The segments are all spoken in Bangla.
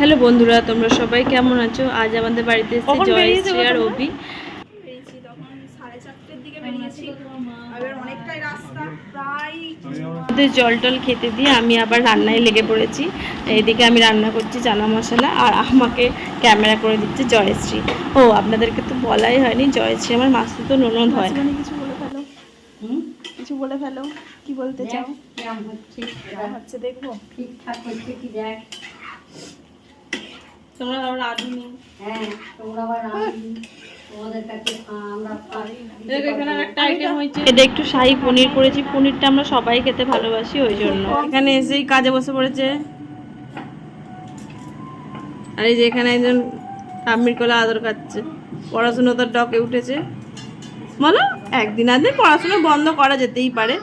হ্যালো বন্ধুরা, তোমরা সবাই কেমন আছো? আজ আমাদের বাড়িতে এসেছে জয়শ্রী আর অভি। জল টল খেতে দিয়ে আমি আবার রান্নায় লেগে পড়েছি। এইদিকে আমি রান্না করছি চানা মশলা, আর আমাকে ক্যামেরা করে দিচ্ছে জয়শ্রী। ও আপনাদেরকে তো বলাই হয়নি, জয়শ্রী আমার মাসতুতো ননদ হয়। কিছু বলে ফেলো, কিছু বলে ফেলো, কি বলতে চাও? হচ্ছে দেখবো ঠিকঠাক করছে কি দেখ। তোমরা রাঁধুনি? হ্যাঁ, তোমরা আবার রাঁধুনি, তোমাদের কাছে আমরা পারি না। এটা একটু শাহী পনির করেছি। পনিরটা আমরা সবাই খেতে ভালোবাসি, ওই জন্য এখানে এসেই কাজে বসে পড়েছে। আর এই যে এখানে একজন ঠাম্মির কোলে আদর খাচ্ছে। পড়াশুনো তার ডকে উঠেছে। বলো, একদিন আধদিন পড়াশুনো বন্ধ করা যেতেই পারে।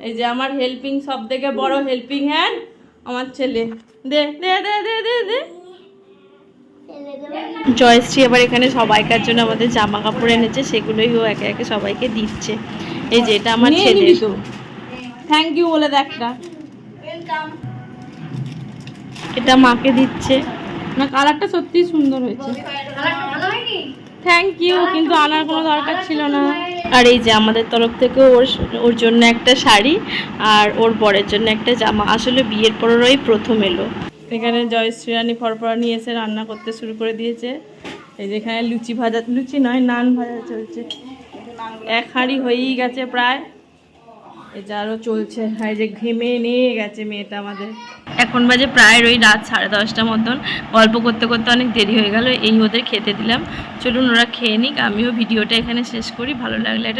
এই যে আমার হেল্পিং, সব থেকে বড় হেল্পিং হ্যান্ড আমার ছেলে। দে দে দে দে দে দে। জয়শ্রী এবার এখানে সবাইকার জন্য আমাদের জামা কাপড় এনেছে, সেগুলোই ও একে একে সবাইকে দিচ্ছে। এই যে এটা আমার ছেলে। থ্যাংক ইউ বলে দেখা। এটা মাকে দিচ্ছে। না, কালারটা সত্যিই সুন্দর হয়েছে। থ্যাংক ইউ, কিন্তু আনার কোনো দরকার ছিল না। আর এই যে আমাদের তরফ থেকে ওর জন্য একটা শাড়ি, আর ওর বরের জন্য একটা জামা। আসলে বিয়ের পরেরই প্রথম এলো। এখানে জয়শ্রী রানী ফরফরা নিয়ে এসে রান্না করতে শুরু করে দিয়েছে। এই যে এখানে লুচি ভাজা, লুচি নয় নান ভাজা চলছে। এক হাঁড়ি হয়েই গেছে প্রায়। এই যে আরও চলছে। এই যে ঘেমে নিয়ে গেছে মেয়েটা আমাদের। এখন বাজে প্রায় ওই রাত 10:30 মতন। গল্প করতে করতে অনেক দেরি হয়ে গেল। এই ওদের খেতে দিলাম। চলুন ওরা খেয়ে নিক, আমিও ভিডিওটা এখানে শেষ করি। ভালো লাগলে